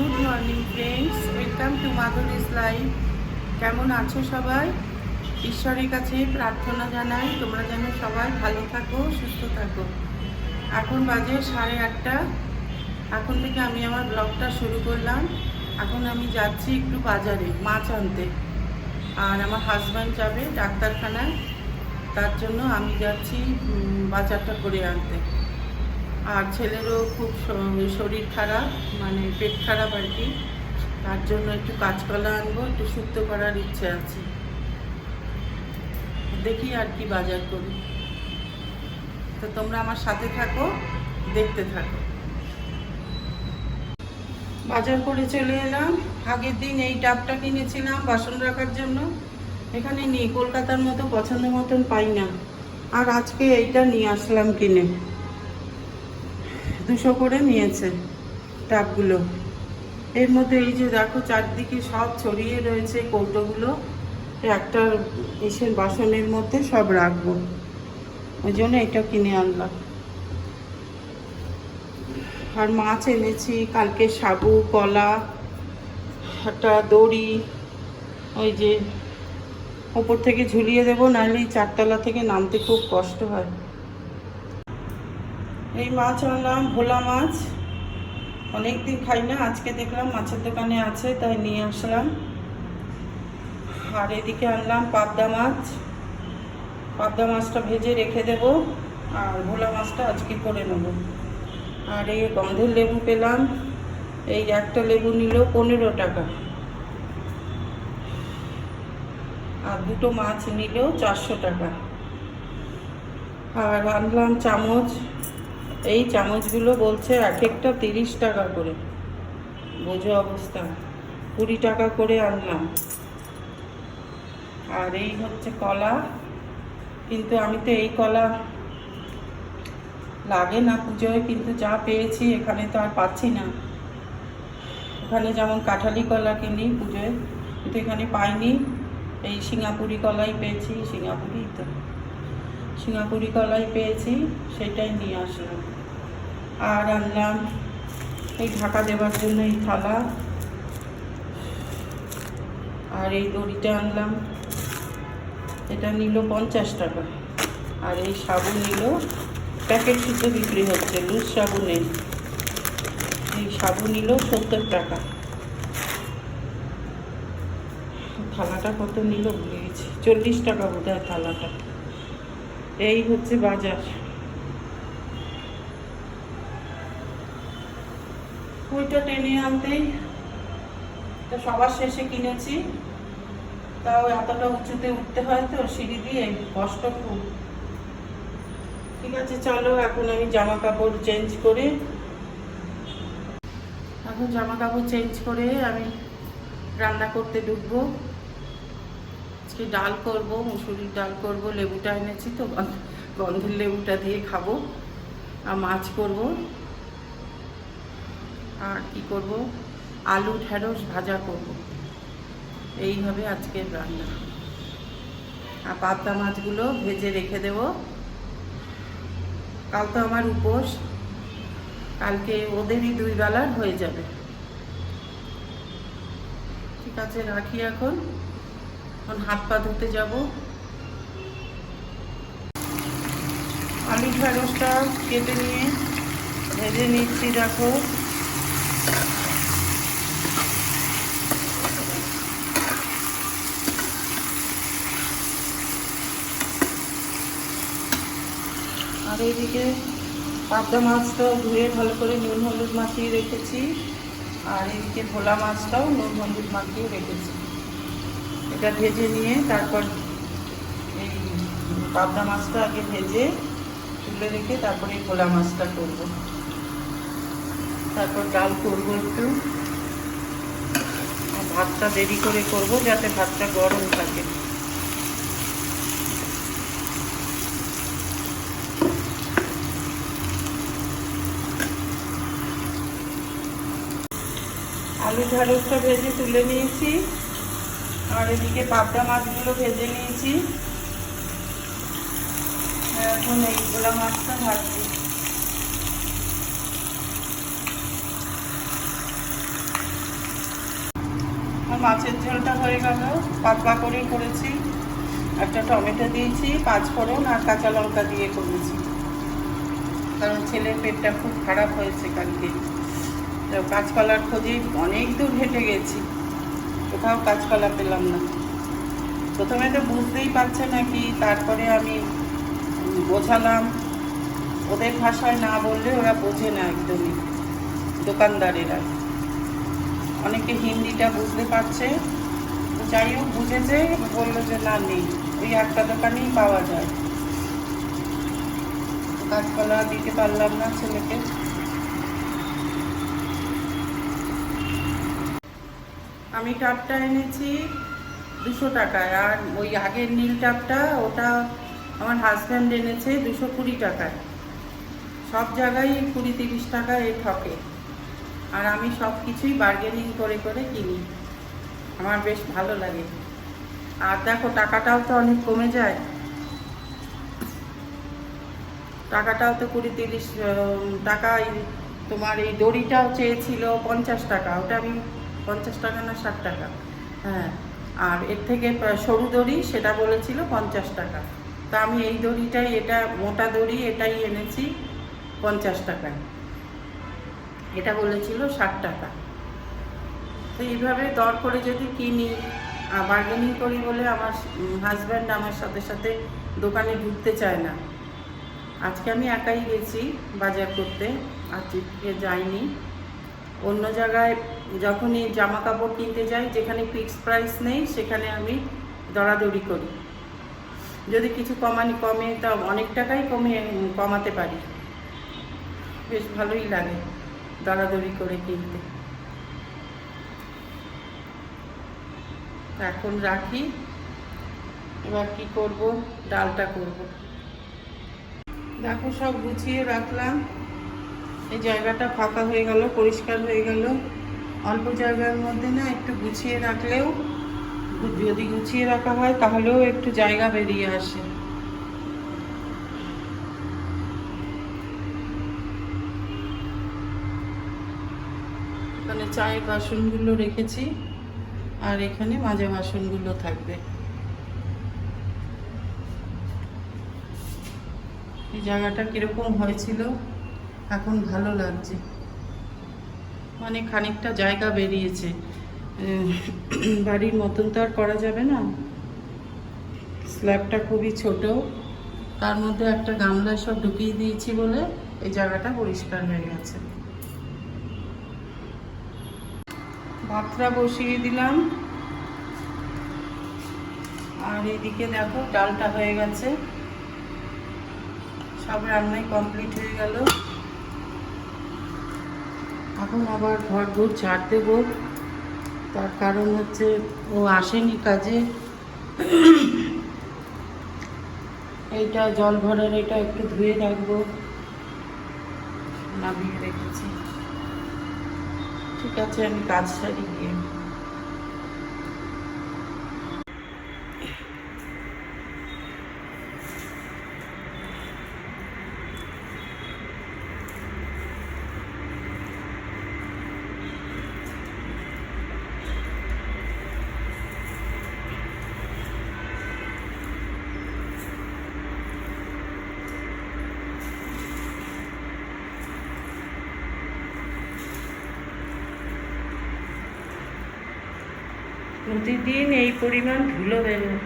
Good morning friends, welcome to Madhuri's life. কেমন আছো সবাই? ঈশ্বরের কাছে প্রার্থনা জানাই তোমরা যেন সবাই ভালো থাকো, সুস্থ থাকো। এখন বাজে 8:30। এখন থেকে আমি আমার ব্লগটা শুরু করলাম। এখন আমি যাচ্ছি একটু বাজারে মাছ আনতে, আর আমার হাজব্যান্ড যাবে ডাক্তারখানায়। তার জন্য আমি যাচ্ছি বাজারটা করে আনতে। আর ছেলেরও খুব শরীর খারাপ, মানে পেট খারাপ আর কি। তার জন্য একটু কাঁচকলা আনবো, একটু শুক্তো করার ইচ্ছে আছে। দেখি আর কি বাজার করি। তো তোমরা আমার সাথে থাকো, দেখতে থাকো। বাজার করে চলে এলাম। আগের দিন এই ডাবটা কিনেছিলাম বাসন রাখার জন্য, এখানে নেই, কলকাতার মতো পছন্দ মতন পাই না। আর আজকে এইটা নিয়ে আসলাম কিনে, 200 করে নিয়েছে ডাবগুলো। এর মধ্যে এই যে দেখো চারদিকে সব ছড়িয়ে রয়েছে কৌটোগুলো, একটা এসের বাসনের মধ্যে সব রাখবো, ওই জন্য এটা কিনে আনলাম। আর মাছ এনেছি কালকে, সাবু, কলা, একটা দড়ি, ওই যে ওপর থেকে ঝুলিয়ে দেবো, নাহলে এই 4তলা থেকে নামতে খুব কষ্ট হয়। এই মাছ আনলাম, ভোলা মাছ, অনেকদিন খাই না, আজকে দেখলাম মাছের দোকানে আছে তাই নিয়ে আসলাম। আর এদিকে আনলাম পাবদা মাছ, পাবদা মাছটা ভেজে রেখে দেব, আর ভোলা মাছটা আজকে করে নেব। আর এই গন্ধের লেবু পেলাম, এই একটা লেবু নিল 15 টাকা, আর দুটো মাছ নিল 400 টাকা। আর আনলাম চামচ, এই চামচগুলো বলছে এক একটা 30 টাকা করে, বোঝো অবস্থা। 20 টাকা করে আনলাম। আর এই হচ্ছে কলা, কিন্তু আমি তো এই কলা লাগে না পুজোয়, কিন্তু যা পেয়েছি এখানে তো আর পাচ্ছি না। ওখানে যেমন কাঁঠালি কলা কিনি পুজোয়, কিন্তু এখানে পাইনি। এই সিঙ্গাপুরি কলাই পেয়েছি, সিঙ্গাপুরি কলাই পেয়েছি, সেটাই নিয়ে আসলাম। আর আনলাম এই ঢাকা দেওয়ার জন্য এই থালা, আর এই দড়িটা আনলাম, এটা নিল 50 টাকা। আর এই সাবুন নিল, প্যাকেট শুদ্ধ বিক্রি হচ্ছে, লুজ সাবুন নেই, এই সাবুন নিল 70 টাকা। থালাটা কত নিল ভুলে গেছি, 40 টাকা বোধ হয় থালাটা। এই হচ্ছে বাজার। ওইটা টেনে আনতেই তো সবার শেষে কিনেছি, তাও এতটা উঁচুতে উঠতে হয় তো সিঁড়ি দিয়ে, কষ্ট খুব। ঠিক আছে চলো, এখন আমি জামা কাপড় চেঞ্জ করে আমি রান্না করতে ঢুকবো। আজকে ডাল করব, মুসুরির ডাল করব, লেবুটা এনেছি তো, গন্ধের লেবুটা দিয়ে খাবো। আর মাছ করব, আর কি করব, আলু ঢেঁড়স ভাজা করব। এইভাবে আজকের রান্না। আর পাবদা মাছগুলো ভেজে রেখে দেব, কাল তো আমার উপোস, কালকে ওদেরই 2 বেলার হয়ে যাবে। ঠিক আছে রাখি, এখন হাত পা ধুতে যাব। আলু ঢেঁড়সটা কেটে নিয়ে ভেজে নিচ্ছি, দেখো। আর এইদিকে পাবদা মাছটাও ধুয়ে ভালো করে নুন হলুদ মাখিয়ে রেখেছি, আর এদিকে ভোলা মাছটাও নুন হলুদ মাখিয়ে রেখেছি। এটা ভেজে নিয়ে তারপর এই পাবদা মাছটা আগে ভেজে তুলে রেখে তারপরে এই ভোলা মাছটা করব। তারপর ডাল করব একটু, আর ভাতটা দেরি করে করব যাতে ভাতটা গরম থাকে। আলু ঢেঁড়সটা ভেজে তুলে নিয়েছি, আর এদিকে পাবদা মাছগুলো ভেজে নিয়েছি। এখন এই ভোলা মাছটা ভাজছি। মাছের ঝোলটা হয়ে গেল, পাতলা করে করেছি, একটা টমেটো দিয়েছি, 5 ফোড়ন আর কাঁচা লঙ্কা দিয়ে করেছি, কারণ ছেলের পেটটা খুব খারাপ হয়েছে কালকে। তো কাঁচকলার খোঁজে অনেক দূর হেঁটে গেছি, কোথাও কাঁচকলা পেলাম না। প্রথমে তো বুঝতেই পারছে না কি, তারপরে আমি বোঝালাম, ওদের ভাষায় না বললে ওরা বোঝে না একদমই, দোকানদারেরা। অনেকে হিন্দিটা বুঝতে পারছে, যাই হোক বুঝেছে, বললো যে না নেই, ওই একটা দোকানেই পাওয়া যায়। কাঁচকলা দিতে পারলাম না ছেলেকে। আমি টাবটা এনেছি 200 টাকায়, আর ওই আগের নীল টাবটা ওটা আমার হাজব্যান্ড এনেছে 220 টাকায়। সব জায়গায় 20-30 টাকা এ ঠকে, আর আমি সব কিছুই বার্গেনিং করে করে কিনি, আমার বেশ ভালো লাগে। আর দেখো টাকাটাও তো অনেক কমে যায়, টাকাটাও তো 20-30 টাকা। তোমার এই দড়িটাও চেয়েছিল 50 টাকা, ওটা আমি 50 টাকা না 60 টাকা, হ্যাঁ। আর এর থেকে সরু দড়ি সেটা বলেছিল 50 টাকা, তা আমি এই দড়িটাই, এটা মোটা দড়ি, এটাই এনেছি 50 টাকায়, এটা বলেছিল 60 টাকা। তো এইভাবে দর করে যদি কিনি, বার্গেনিং করি বলে আমার হাজব্যান্ড আমার সাথে সাথে দোকানে ঢুকতে চায় না। আজকে আমি একাই গেছি বাজার করতে, আজকে যাইনি। অন্য জায়গায় যখনই জামা কাপড় কিনতে যাই, যেখানে ফিক্সড প্রাইস নেই, সেখানে আমি দরাদরি করি। যদি কিছু কমে, তা অনেক টাকাই কমাতে পারি, বেশ ভালোই লাগে দরাদরি করে কিনতে। এখন রাখি, এবার কি করব, ডালটা করব। দেখো সব গুছিয়ে রাখলাম, এই জায়গাটা ফাঁকা হয়ে গেল, পরিষ্কার হয়ে গেল। অল্প জায়গার মধ্যে না একটু গুছিয়ে রাখলেও, যদি গুছিয়ে রাখা হয় তাহলেও একটু জায়গা বেরিয়ে আসে। এখানে চায়ের বাসনগুলো রেখেছি, আর এখানে মাজা বাসনগুলো থাকবে। এই জায়গাটা কিরকম হয়েছিল, এখন ভালো লাগছে, মানে খানিকটা জায়গা বেরিয়েছে। বাড়ির মতন তো আর করা যাবে না, স্ল্যাবটা খুবই ছোট, তার মধ্যে একটা গামলা সব ঢুকিয়ে দিয়েছি বলে এই জায়গাটা পরিষ্কার হয়ে গেছে। ভাতটা বসিয়ে দিলাম, আর এদিকে দেখো ডালটা হয়ে গেছে, সব রান্নাই কমপ্লিট হয়ে গেল। এখন আবার ঘর ঝাড় দেবো, তার কারণ হচ্ছে ও আসেনি কাজে। এইটা জল ভরার, এটা একটু ধুয়ে রাখবো, নামিয়ে রেখেছি। ঠিক আছে, আমি কাজ সারি গিয়ে। প্রতিদিন এই পরিমাণ ধুলো বের হয়।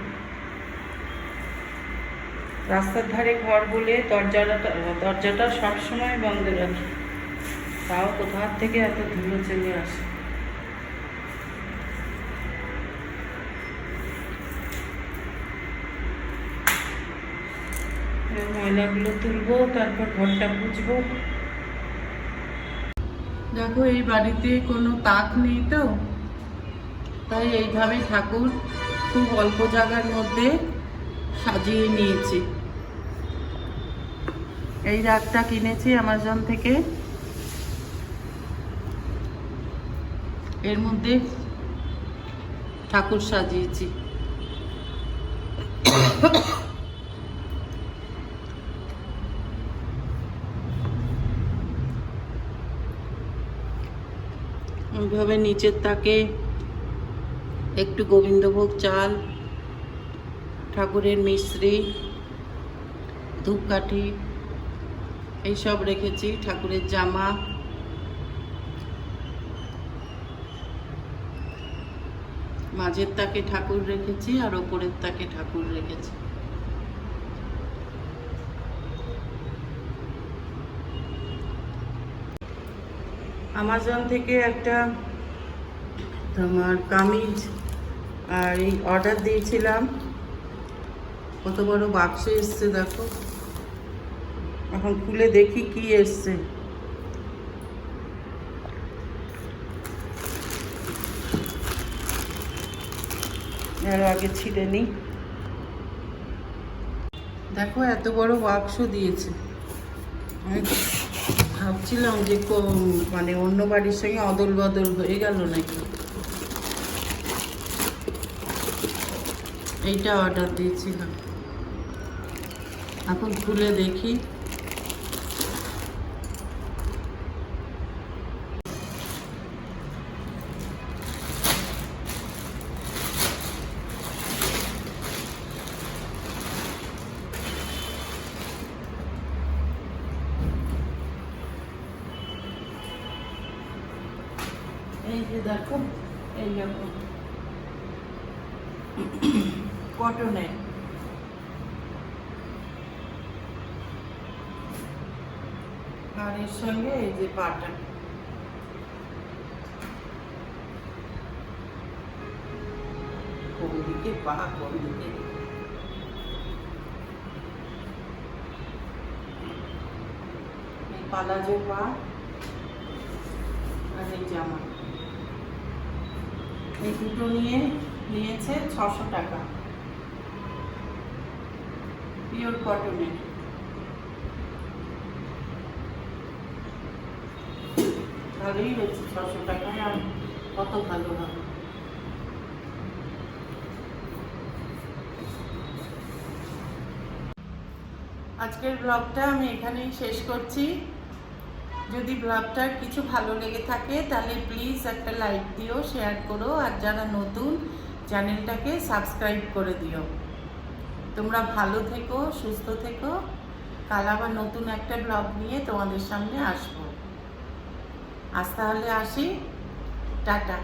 রাস্তার ধারে ঘর বলে দরজাটা সবসময় বন্ধ রাখি, তাও কোথার থেকে এত ধুলো চলে আসে। ময়লাগুলো তুলবো, তারপর ঘরটা মুছবো। দেখো এই বাড়িতে কোনো তাক নেই তো, তাই এইভাবেই ঠাকুর খুব অল্প জায়গার মধ্যে সাজিয়ে নিয়েছি। এই রাগটা কিনেছি অ্যামাজন থেকে, এর মধ্যে ঠাকুর সাজিয়েছি। ওইভাবে নিচের তাকে একটু গোবিন্দভোগ চাল, ঠাকুরের মিশ্রি, ধূপকাঠি এইসব রেখেছি, ঠাকুরের জামা, মাঝের তাকে ঠাকুর রেখেছি আর ওপরের তাকে ঠাকুর রেখেছি। আমাজন থেকে একটা তোমার কামিজ আর এই অর্ডার দিয়েছিলাম, কত বড় বাক্স এসছে দেখো। এখন খুলে দেখি কি এসছে। আরো আগে ছিঁড়ে নি। দেখো এত বড় বাক্স দিয়েছে। আমি ভাবছিলাম যে মানে অন্য বাড়ির সঙ্গে অদল বদল হয়ে গেল নাকি। এইটা অর্ডার দিয়েছিলাম, এখন খুলে দেখি। এই যে দেখো, এইরকম কটনের, আর এর সঙ্গে এই যে পাটা। কোন দিকে পা, কোন দিকে পালাজো পা, আর এই জামা। এই দুটো নিয়েছে 600 টাকা, পিওর কটনের। ভালোই হয়েছে 600 টাকায়, আর কত ভালো হবে। আজকের ব্লগটা আমি এখানেই শেষ করছি। যদি ব্লগটা কিছু ভালো লেগে থাকে তাহলে প্লিজ একটা লাইক দিও, শেয়ার করো, আর যারা নতুন চ্যানেলটাকে সাবস্ক্রাইব করে দিও। তোমরা ভালো থেকো, সুস্থ থেকো। কাল আবার নতুন একটা ব্লগ নিয়ে তোমাদের সামনে আসবো। আজ তাহলে আসি, টাটা।